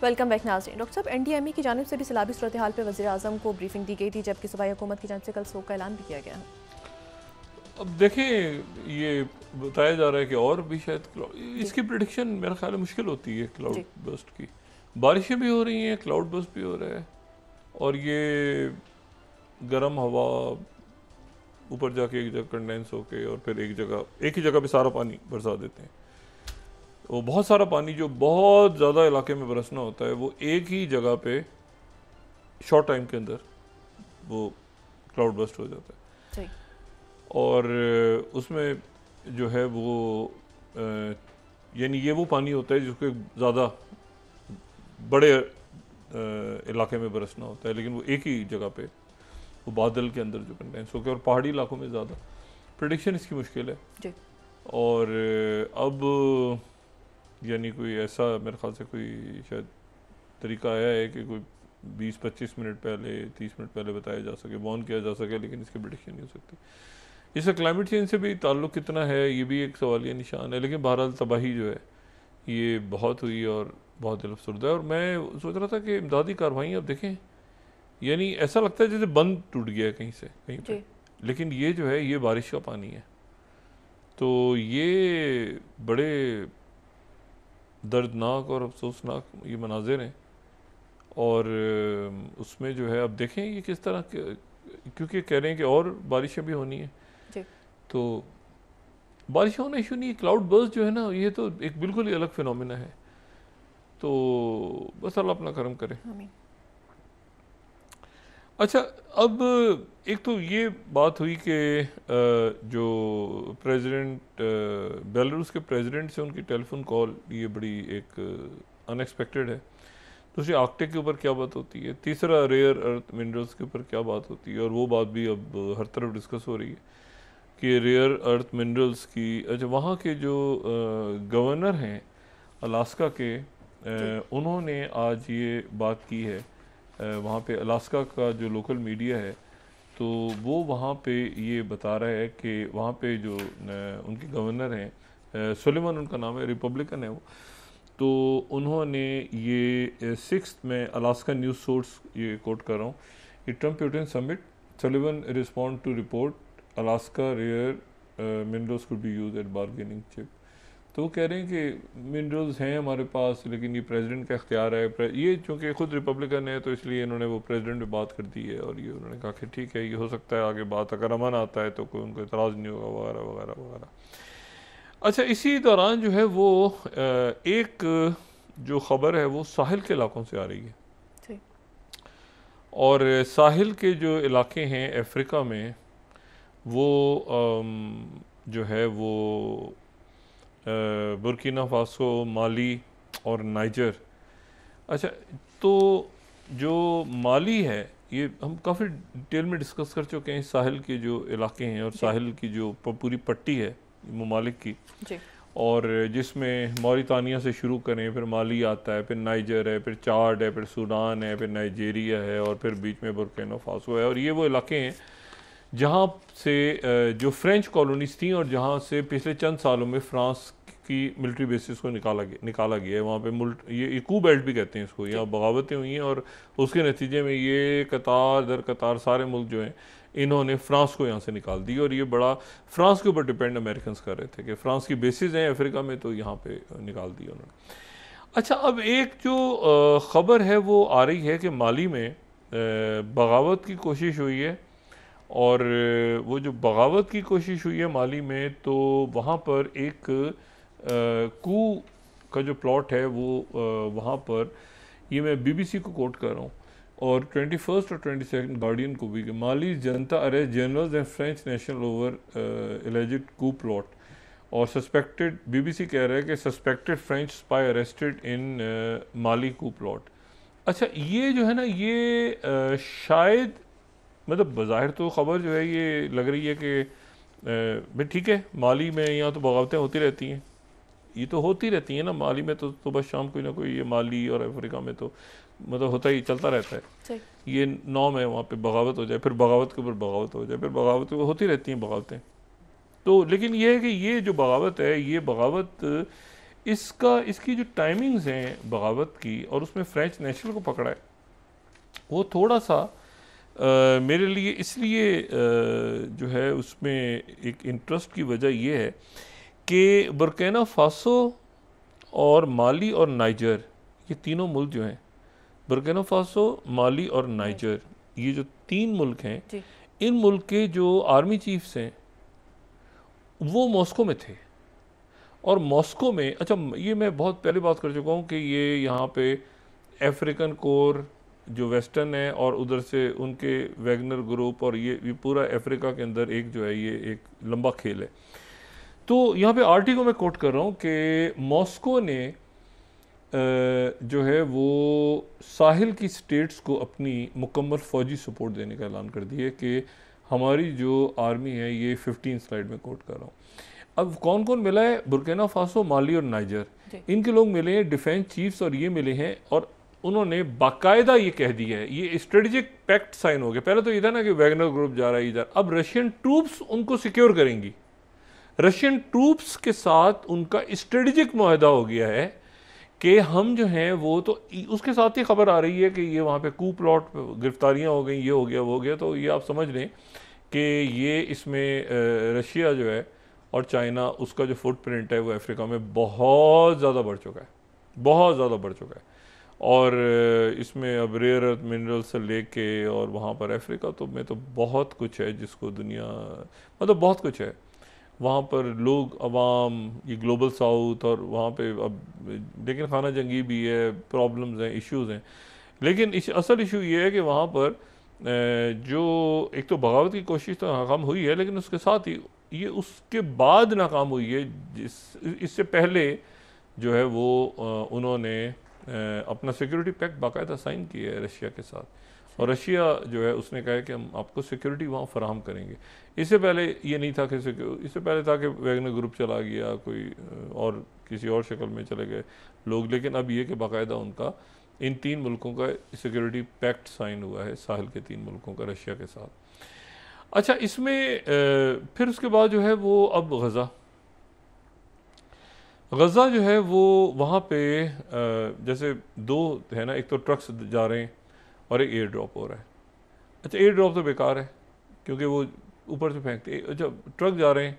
वेलकम बैक नाज़रीन। डॉक्टर साहब, NDMA की जानिब से भी सैलाबी सूरत हाल पर वज़ीर आज़म को ब्रीफिंग दी गई थी, जबकि सूबाई हुकूमत की जानिब से कल सोग का ऐलान भी किया गया है। अब देखें, ये बताया जा रहा है कि और भी शायद इसकी प्रेडिक्शन मेरा ख्याल है मुश्किल होती है क्लाउड बर्स्ट की। बारिशें भी हो रही हैं, क्लाउड बर्स्ट भी हो रहा है, और ये गर्म हवा ऊपर जाके एक जगह कंडेंस होके और फिर एक ही जगह पे सारा पानी बरसा देते हैं। वो बहुत सारा पानी जो बहुत ज़्यादा इलाके में बरसना होता है, वो एक ही जगह पे शॉर्ट टाइम के अंदर वो क्लाउड बर्स्ट हो जाता है। और उसमें जो है वो यानी ये वो पानी होता है जिसको ज़्यादा बड़े इलाके में बरसना होता है, लेकिन वो एक ही जगह पे वो बादल के अंदर जो कंडेंस होकर, और पहाड़ी इलाकों में ज़्यादा प्रेडिक्शन इसकी मुश्किल है जी। और अब यानी कोई ऐसा मेरे ख्याल से कोई शायद तरीका आया है कि कोई 20-25 मिनट पहले 30 मिनट पहले बताया जा सके, वॉर्न किया जा सके, लेकिन इसकी प्रेडिक्शन नहीं हो सकती। इससे क्लाइमेट चेंज से भी ताल्लुक़ कितना है ये भी एक सवालिया निशान है, लेकिन बहरहाल तबाही जो है ये बहुत हुई और बहुत दिलअफसरदा है। और मैं सोच रहा था कि इमदादी कार्रवाई अब देखें, यानी ऐसा लगता है जैसे बंद टूट गया है कहीं पे, लेकिन ये जो है ये बारिश का पानी है। तो ये बड़े दर्दनाक और अफसोसनाक ये मनाजिर हैं, और उसमें जो है अब देखें ये किस तरह, क्योंकि कह रहे हैं कि और बारिशें भी होनी है, तो बारिश होना इशू नहीं है, क्लाउड बर्स्ट जो है ना ये तो एक बिल्कुल ही अलग फिनोमेना है। तो बस अल्लाह अपना करम करे। अच्छा, अब एक तो ये बात हुई कि जो प्रेसिडेंट बेलारूस के प्रेसिडेंट से उनकी टेलीफोन कॉल, ये बड़ी एक अनएक्सपेक्टेड है। दूसरी आर्कटिक के ऊपर क्या बात होती है, तीसरा रेयर अर्थ मिनरल्स के ऊपर क्या बात होती है, और वो बात भी अब हर तरफ डिस्कस हो रही है कि रेयर अर्थ मिनरल्स की। अच्छा, वहाँ के जो गवर्नर हैं अलास्का के, उन्होंने आज ये बात की है। वहाँ पे अलास्का का जो लोकल मीडिया है, तो वो वहाँ पे ये बता रहा है कि वहाँ पे जो उनके गवर्नर हैं, सुलेमान उनका नाम है, रिपब्लिकन है वो, तो उन्होंने ये 6th में अलास्का न्यूज़ सोर्स ये कोट कर रहा हूँ, ये Trump Putin summit Sullivan respond to report Alaska rare minerals could be use at bargaining chip. तो वो कह रहे हैं कि मिनरल्स हैं हमारे पास, लेकिन ये प्रेसिडेंट का इख्तियार है। ये चूँकि खुद रिपब्लिकन है तो इसलिए इन्होंने वो प्रेसिडेंट में बात कर दी है, और ये उन्होंने कहा कि ठीक है, ये हो सकता है आगे बात अगर अमन आता है तो कोई उनको इतराज़ नहीं होगा, वगैरह वगैरह वगैरह। अच्छा, इसी दौरान जो है वो एक जो ख़बर है वो साहिल के इलाकों से आ रही है, और साहिल के जो इलाके हैं अफ्रीका में, वो जो है वो बुर्किना फासो, माली और नाइजर। अच्छा, तो जो माली है ये हम काफ़ी डिटेल में डिस्कस कर चुके हैं, साहिल के जो इलाके हैं और साहिल की जो पूरी पट्टी है ममालिक की जी। और जिसमें मौरितानिया से शुरू करें, फिर माली आता है, फिर नाइजर है, फिर चाड है, फिर सूडान है, फिर नाइजीरिया है और फिर बीच में बुर्किना फासो है। और ये वो इलाके हैं जहाँ से जो फ्रेंच कॉलोनीज थी और जहाँ से पिछले चंद सालों में फ्रांस की मिलिट्री बेसिस को निकाला गया है। वहाँ पे ये कू बेल्ट भी कहते हैं इसको, यहाँ बगावतें हुई हैं और उसके नतीजे में ये कतार दर कतार सारे मुल्क जो हैं इन्होंने फ्रांस को यहाँ से निकाल दी। और ये बड़ा फ्रांस के ऊपर डिपेंड अमेरिकन कर रहे थे कि फ्रांस की बेसिस हैं अफ्रीका में, तो यहाँ पे निकाल दी उन्होंने। अच्छा, अब एक जो ख़बर है वो आ रही है कि माली में बगावत की कोशिश हुई है और वो जो बगावत की कोशिश हुई है माली में, तो वहाँ पर एक कू का जो प्लॉट है वो वहाँ पर, ये मैं बीबीसी को कोट कर रहा हूँ और 21 और 22 गार्डियन को भी, Mali junta arrest generals and French national over alleged coup plot और सस्पेक्टेड, बीबीसी कह रहा है कि suspected French spy arrested in Mali coup plot. अच्छा, ये जो है ना ये शायद मतलब बज़ाहिर तो ख़बर जो है ये लग रही है कि भाई ठीक है, माली में यहाँ तो बगावतें होती रहती हैं, ये तो होती रहती हैं ना माली में, तो बस शाम कोई ना कोई, ये माली और अफ्रीका में तो मतलब होता ही चलता रहता है, ये नॉर्म है, वहाँ पे बगावत हो जाए, फिर बगावत के ऊपर बगावत हो जाए, फिर बगावत होती रहती हैं बगावतें। तो लेकिन ये है कि ये जो बगावत है, ये बगावत इसकी जो टाइमिंग्स हैं बगावत की और उसमें फ्रेंच नेशनल को पकड़ा है, वो थोड़ा सा मेरे लिए इसलिए जो है उसमें एक इंटरेस्ट की वजह ये है कि बुर्किना फासो और माली और नाइजर, ये तीनों मुल्क जो हैं, बुर्किना फासो, माली और नाइजर, ये जो तीन मुल्क हैं, इन मुल्क के जो आर्मी चीफ्स हैं वो मॉस्को में थे। और मॉस्को में, अच्छा ये मैं बहुत पहले बात कर चुका हूँ कि ये यहाँ पे अफ्रीकन कोर जो वेस्टर्न है और उधर से उनके वैगनर ग्रुप और ये पूरा अफ्रीका के अंदर एक जो है ये एक लंबा खेल है। तो यहाँ पे आर्टिकल को मैं कोट कर रहा हूँ कि मॉस्को ने जो है वो साहिल की स्टेट्स को अपनी मुकम्मल फ़ौजी सपोर्ट देने का ऐलान कर दिया कि हमारी जो आर्मी है, ये 15 स्लाइड में कोट कर रहा हूँ। अब कौन कौन मिला है? बुर्किना फासो, माली और नाइजर, इनके लोग मिले हैं, डिफेंस चीफ्स और ये मिले हैं और उन्होंने बाकायदा ये कह दिया है, ये स्ट्रेटेजिक पैक्ट साइन हो गया। पहले तो ये था ना कि वैगनर ग्रुप जा रहा है इधर, अब रशियन ट्रूप्स उनको सिक्योर करेंगी, रशियन ट्रूप्स के साथ उनका स्ट्रेटेजिक मुआहदा हो गया है कि हम जो हैं वो, तो उसके साथ ही खबर आ रही है कि ये वहाँ पे कू प्लॉट गिरफ्तारियाँ हो गई, ये हो गया वो हो गया। तो ये आप समझ लें कि ये इसमें रशिया जो है और चाइना, उसका जो फुटप्रिंट है वो अफ्रीका में बहुत ज़्यादा बढ़ चुका है, बहुत ज़्यादा बढ़ चुका है। और इसमें अब रेयर अर्थ मिनरल से लेके और वहाँ पर अफ्रीका तो में तो बहुत कुछ है जिसको दुनिया, मतलब बहुत कुछ है वहाँ पर, लोग अवाम, ये ग्लोबल साउथ और वहाँ पे अब, लेकिन खाना जंगी भी है, प्रॉब्लम्स हैं, इश्यूज़ हैं। लेकिन असल इशू ये है कि वहाँ पर जो एक तो बगावत की कोशिश तो नाकाम हुई है, लेकिन उसके साथ ही ये उसके बाद नाकाम हुई है, इससे पहले जो है वो उन्होंने अपना सिक्योरिटी पैक्ट बाकायदा साइन किया है रशिया के साथ, और रशिया जो है उसने कहा है कि हम आपको सिक्योरिटी वहाँ फराहम करेंगे। इससे पहले ये नहीं था कि इससे पहले था कि वैगनर ग्रुप चला गया, कोई और किसी और शक्ल में चले गए लोग, लेकिन अब ये कि बाकायदा उनका इन तीन मुल्कों का सिक्योरिटी पैक्ट साइन हुआ है, साहिल के तीन मुल्कों का रशिया के साथ। अच्छा, इसमें फिर उसके बाद जो है वो अब गज़ा जो है वो वहाँ पे जैसे दो है ना, एक तो ट्रक्स जा रहे हैं और एक एयर ड्रॉप हो रहा है। अच्छा, एयर ड्रॉप तो बेकार है क्योंकि वो ऊपर से फेंकते, अच्छा ट्रक जा रहे हैं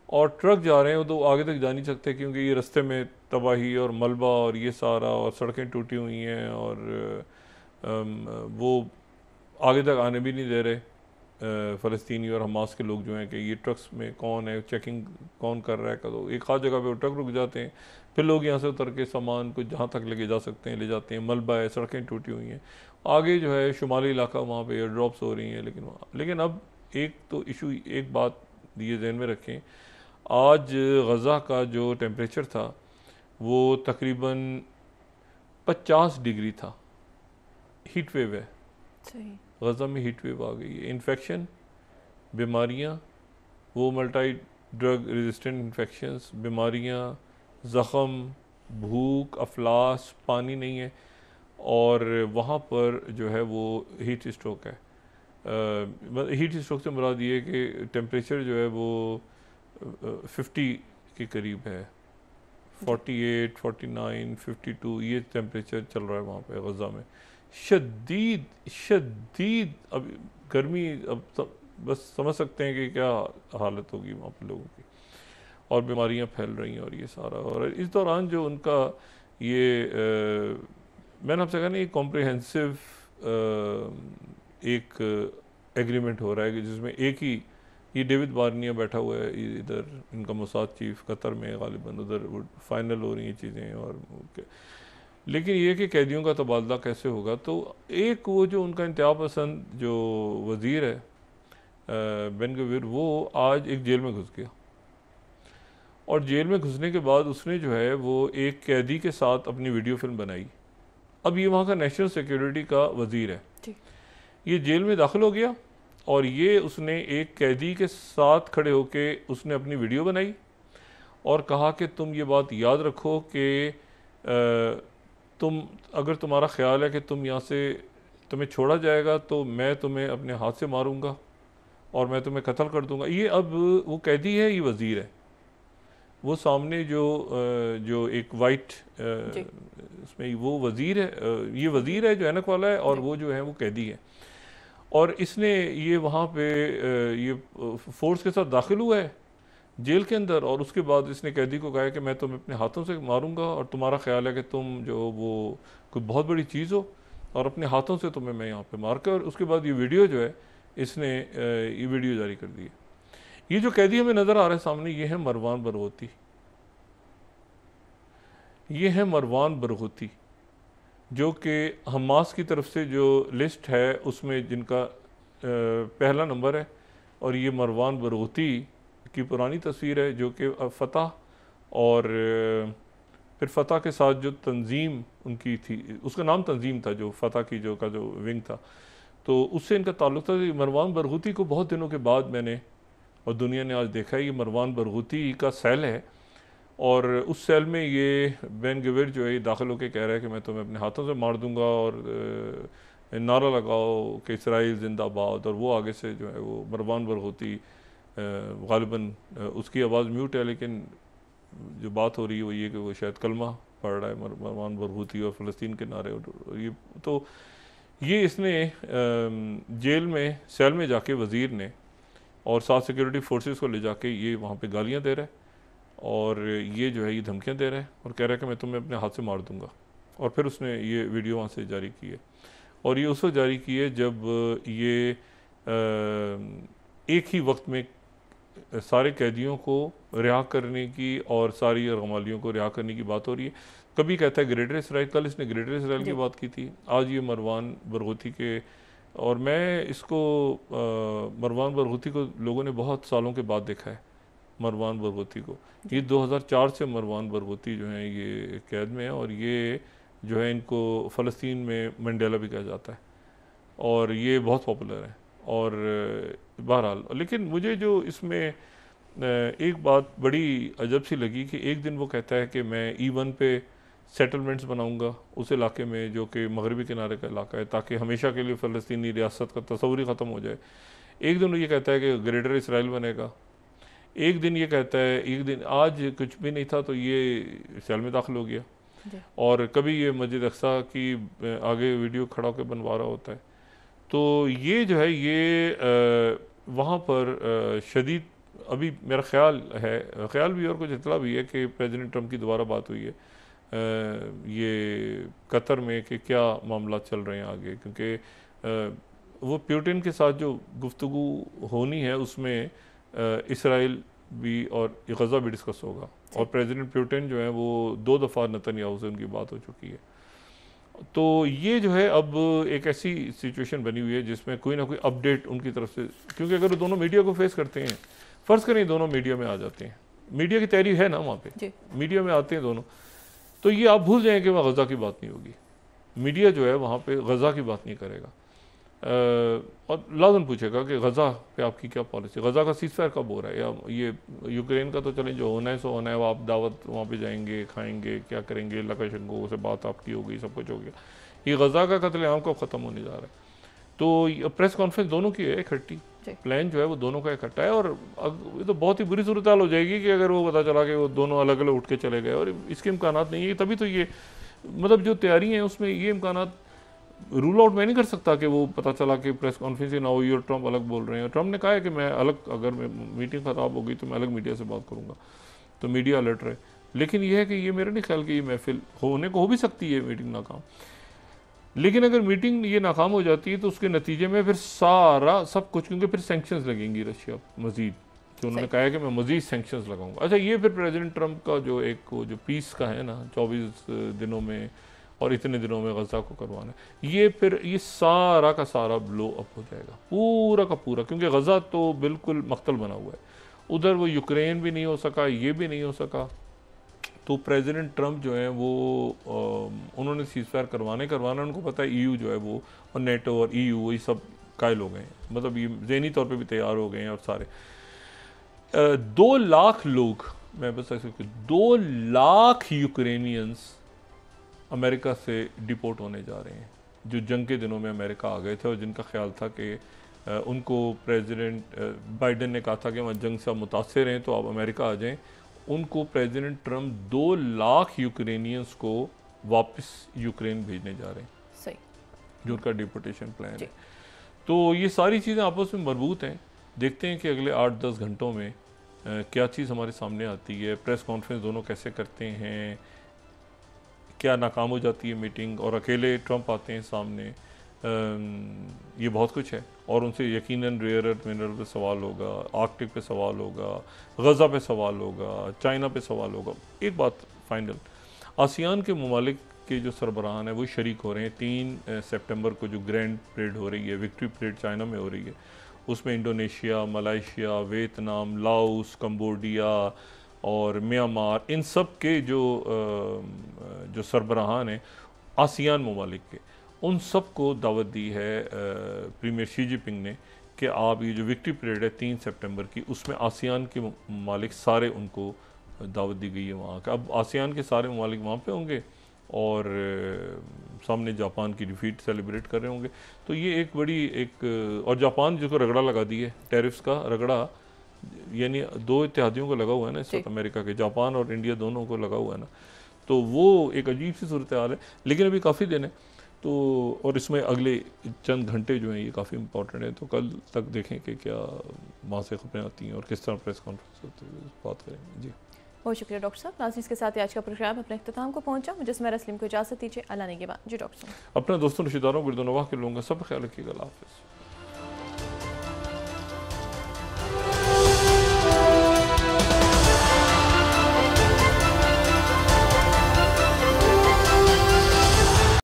और ट्रक जा रहे हैं वो तो आगे तक जा नहीं सकते क्योंकि ये रास्ते में तबाही और मलबा और ये सारा, और सड़कें टूटी हुई हैं और वो आगे तक आने भी नहीं दे रहे फ़लस्तीनी और हमास के लोग जो हैं कि ये ट्रक्स में कौन है, चेकिंग कौन कर रहा है। तो एक आध जगह पे वो ट्रक रुक जाते हैं, फिर लोग यहाँ से उतर के सामान को जहाँ तक लेके जा सकते हैं ले जाते हैं, मलबा है, सड़कें टूटी हुई हैं। आगे जो है शुमाली इलाका, वहाँ पे एयर ड्रॉप्स हो रही हैं, लेकिन अब एक तो इशू, एक बात ये ज़हन में रखें, आज गज़ा का जो टेम्परेचर था वो तकरीबन 50 डिग्री था, हीट वेव है, गज़ा में हीट वेव आ गई है। इन्फेक्शन, बीमारियाँ, वो मल्टी ड्रग रेजिस्टेंट इन्फेक्शंस, बीमारियाँ, ज़ख़म, भूख, अफलास, पानी नहीं है, और वहाँ पर जो है वो हीट स्ट्रोक है। हीट स्ट्रोक से मुराद ये है कि टेम्परेचर जो है वो 50 के करीब है, 48, 49, 52 ये टेम्परेचर चल रहा है वहाँ पे गज़ा में। शदीद शदीद अब गर्मी, अब बस समझ सकते हैं कि क्या हालत होगी वहाँ पे लोगों की, और बीमारियाँ फैल रही हैं और ये सारा। और इस दौरान जो उनका ये मैंने आपसे कहा ना, ये कॉम्प्रिहेंसिव एक एग्रीमेंट हो रहा है कि जिसमें एक ही ये डेविड बार्निया बैठा हुआ है इधर, इनका मोसाद चीफ कतर में गालिबन, उधर फाइनल हो रही हैं चीज़ें। और लेकिन ये कि कैदियों का तबादला कैसे होगा, तो एक वो जो उनका इंतहा पसंद जो वज़ीर है बेन गवीर, वो आज एक जेल में घुस गया, और जेल में घुसने के बाद उसने जो है वो एक कैदी के साथ अपनी वीडियो फिल्म बनाई। अब ये वहाँ का नेशनल सिक्योरिटी का वज़ीर है, ये जेल में दाखिल हो गया, और ये उसने एक कैदी के साथ खड़े होके उसने अपनी वीडियो बनाई और कहा कि तुम ये बात याद रखो कि तुम, अगर तुम्हारा ख्याल है कि तुम यहाँ से, तुम्हें छोड़ा जाएगा तो मैं तुम्हें अपने हाथ से मारूंगा और मैं तुम्हें कत्ल कर दूंगा। ये अब वो कैदी है, ये वज़ीर है, वो सामने जो एक वाइट इसमें वो वज़ीर है, ये वज़ीर है जो ऐनक वाला है, और वो जो है वो कैदी है। और इसने ये वहाँ पे ये फोर्स के साथ दाखिल हुआ है जेल के अंदर, और उसके बाद इसने कैदी को कहा है कि मैं तुम्हें अपने हाथों से मारूंगा, और तुम्हारा ख्याल है कि तुम जो वो कोई बहुत बड़ी चीज़ हो, और अपने हाथों से तुम्हें मैं यहाँ पे मार कर। और उसके बाद ये वीडियो जो है इसने ये वीडियो जारी कर दी है। ये जो कैदी हमें नज़र आ रहा है सामने, ये है मरवान बरगोती, ये है मरवान बरगोती, जो कि हमास की तरफ से जो लिस्ट है उसमें जिनका पहला नंबर है। और ये मरवान बरगोती की पुरानी तस्वीर है, जो कि फ़तह और फिर फ़तह के साथ जो तंजीम उनकी थी, उसका नाम तंजीम था, जो फ़तह की जो का जो विंग था, तो उससे इनका ताल्लुक़ था। मरवान बरगोती को बहुत दिनों के बाद मैंने और दुनिया ने आज देखा है, ये मरवान बरगोती का सेल है, और उस सेल में ये बेन गवीर जो है ये दाखिल होकर कह रहा है कि मैं तुम्हें अपने हाथों से मार दूंगा, और नारा लगाओ कि इसराइल जिंदाबाद। और वो आगे से जो है वो मरवान बरगोती, गालिबन उसकी आवाज़ म्यूट है, लेकिन जो बात हो रही है वो ये कि वो शायद कलमा पढ़ रहा है मरवान बरगोती, और फ़लस्तीन के नारे। और ये तो ये इसने जेल में सेल में जाके वज़ीर ने और साथ सिक्योरिटी फोर्सेस को ले जाके ये वहाँ पे गालियाँ दे रहा है, और ये जो है ये धमकियाँ दे रहा है, और कह रहा है कि मैं तुम्हें अपने हाथ से मार दूंगा। और फिर उसने ये वीडियो वहाँ से जारी की है, और ये उस वक्त जारी की है जब ये एक ही वक्त में सारे कैदियों को रिहा करने की और सारी रमालियों को रिहा करने की बात हो रही है। कभी कहता है ग्रेटर इसराइल, कल इसने ग्रेटर इसराइल की बात की थी, आज ये मरवान बरगोती के। और मैं इसको मरवान बरगोती को लोगों ने बहुत सालों के बाद देखा है, मरवान बरगोती को। ये 2004 से मरवान बरगोती जो हैं ये कैद में है, और ये जो है इनको फ़लस्तीन में मंडेला भी कहा जाता है, और ये बहुत पॉपुलर है। और बहरहाल, लेकिन मुझे जो इसमें एक बात बड़ी अजब सी लगी कि एक दिन वो कहता है कि मैं E1 पे सेटलमेंट्स बनाऊंगा उस इलाके में जो कि मगरबी किनारे का इलाका है, ताकि हमेशा के लिए फ़लस्तीनी रियासत का तस्वुर ही ख़त्म हो जाए। एक दिन ये कहता है कि ग्रेटर इसराइल बनेगा, एक दिन ये कहता है, एक दिन आज कुछ भी नहीं था तो ये सेल में दाखिल हो गया, और कभी ये मस्जिद अक्सा की आगे वीडियो खड़ा होकर बनवा रहा होता है। तो ये जो है ये वहाँ पर शदीद, अभी मेरा ख्याल भी और कुछ इतला भी है कि प्रेसिडेंट ट्रंप की दोबारा बात हुई है ये कतर में कि क्या मामला चल रहे हैं आगे, क्योंकि वो पुतिन के साथ जो गुफ्तगू होनी है उसमें इसराइल भी और गज़ा भी डिस्कस होगा, और प्रेसिडेंट पुतिन जो है वो 2 दफ़ा नेतन्याहू से उनकी बात हो चुकी है। तो ये जो है अब एक ऐसी सिचुएशन बनी हुई है जिसमें कोई ना कोई अपडेट उनकी तरफ से, क्योंकि अगर दोनों मीडिया को फेस करते हैं, फ़र्ज़ करें दोनों मीडिया में आ जाते हैं, मीडिया की तैयारी है ना वहाँ पे, मीडिया में आते हैं दोनों, तो ये आप भूल जाएं कि वहाँ गज़ा की बात नहीं होगी। मीडिया जो है वहाँ पे गज़ा की बात नहीं करेगा, और लाजम पूछेगा कि गज़ा पे आपकी क्या पॉलिसी, गज़ा का सीज़फायर कब हो रहा है, या ये यूक्रेन का तो चलें जो होना है सो होना है, आप दावत वहाँ पे जाएंगे, खाएंगे, क्या करेंगे, लकाशंको से बात आपकी हो गई, सब कुछ हो गया। ये गज़ा का कत्लेआम कब ख़त्म होने जा रहा है? तो प्रेस कॉन्फ्रेंस दोनों की है इकट्ठी, प्लान जो है वो दोनों का इकट्ठा है। और ये तो बहुत ही बुरी सूरत हाल हो जाएगी कि अगर वो पता चला कि वो दोनों अलग अलग उठ के चले गए, और इसके इम्कानात नहीं है। तभी तो ये मतलब जो तैयारी है उसमें ये इम्कानात रूल आउट मैं नहीं कर सकता कि वो पता चला कि प्रेस कॉन्फ्रेंस ही ना हुई और ट्रंप अलग बोल रहे हैं। ट्रंप ने कहा है कि मैं अलग, अगर मीटिंग ख़राब हो गई तो मैं अलग मीडिया से बात करूँगा, तो मीडिया अलर्ट रहे। लेकिन ये है कि ये मेरा नहीं ख्याल कि ये महफिल होने को हो भी सकती है मीटिंग नाकाम। लेकिन अगर मीटिंग ये नाकाम हो जाती है तो उसके नतीजे में फिर सारा सब कुछ, क्योंकि फिर सैंक्शंस लगेंगी रशिया मजीद, जो उन्होंने कहा है कि मैं मजीद सैंक्शंस लगाऊंगा। अच्छा, ये फिर प्रेसिडेंट ट्रंप का जो एक वो जो पीस का है ना 24 दिनों में और इतने दिनों में गज़ा को करवाना, ये फिर ये सारा का सारा ब्लो अप हो जाएगा, पूरा का पूरा, क्योंकि गज़ा तो बिल्कुल मख्तल बना हुआ है। उधर वो यूक्रेन भी नहीं हो सका, ये भी नहीं हो सका। तो प्रेसिडेंट ट्रंप जो है वो उन्होंने सीज़फायर करवाना, उनको पता है ईयू जो है वो, और नेटो और ईयू वही सब कायल हो गए हैं, मतलब ये ज़हनी तौर पे भी तैयार हो गए हैं। और सारे 2 लाख लोग, मैं बस ऐसे 2 लाख यूक्रेनियंस अमेरिका से डिपोर्ट होने जा रहे हैं, जो जंग के दिनों में अमेरिका आ गए थे और जिनका ख्याल था कि उनको प्रेसिडेंट बाइडेन ने कहा था कि वहाँ जंग से आप मुतासर हैं तो आप अमेरिका आ जाएं। उनको प्रेसिडेंट ट्रंप 2 लाख यूक्रेनियंस को वापस यूक्रेन भेजने जा रहे हैं, सही, जो उनका डिपोर्टेशन प्लान है। तो ये सारी चीज़ें आपस में मरबूत हैं। देखते हैं कि अगले 8-10 घंटों में क्या चीज़ हमारे सामने आती है। प्रेस कॉन्फ्रेंस दोनों कैसे करते हैं, क्या नाकाम हो जाती है मीटिंग और अकेले ट्रंप आते हैं सामने, ये बहुत कुछ है। और उनसे यकीनन रेयर अर्थ मिनरल पे सवाल होगा, आर्कटिक पे सवाल होगा, गज़ा पे सवाल होगा, चाइना पे सवाल होगा। एक बात फाइनल, आसियान के ममालिक के जो सरबराहान हैं वो शरीक हो रहे हैं। 3 सितंबर को जो ग्रैंड परेड हो रही है, विक्ट्री परेड चाइना में हो रही है, उसमें Indonesia, Malaysia, Vietnam, Laos, Cambodia और म्यांमार, इन सब के जो सरबराहान हैं आसियान ममालिक के, उन सब को दावत दी है प्रीमियर शी जिनपिंग ने कि आप ये जो विक्ट्री परेड है 3 सितंबर की, उसमें आसियान के ममालिक सारे उनको दावत दी गई है वहाँ का। अब आसियान के सारे ममालिक वहाँ पे होंगे और सामने जापान की डिफीट सेलिब्रेट कर रहे होंगे। तो ये एक बड़ी और जापान जिसको रगड़ा लगा दी है, टैरिफ्स का रगड़ा, यानी 2 इत्तेहादियों को लगा हुआ है ना इस वक्त, अमेरिका के, जापान और इंडिया दोनों को लगा हुआ है ना। तो वो एक अजीब सी सूरत हाल है, लेकिन अभी काफ़ी दिन है। तो और इसमें अगले चंद घंटे जो हैं ये काफ़ी इंपॉर्टेंट है। तो कल तक देखें कि क्या वहाँ से खबरें आती हैं और किस तरह प्रेस कॉन्फ्रेंस होती है, बात करेंगे। जी, बहुत शुक्रिया डॉक्टर साहब। नाज़रीन, इसके साथ ही आज का प्रोग्राम अपने इख्तिताम को पहुंचा। मुझे सुमैरा सलीम को इजाज़त दीजिए। अल्लाह ने के बाद। जी डॉक्टर साहब। अपने दोस्तों, रिश्तेदारों, गिरदोनवाह के लोगों का सब ख्याल रखिएगा। अल्लाह हाफ़िज़।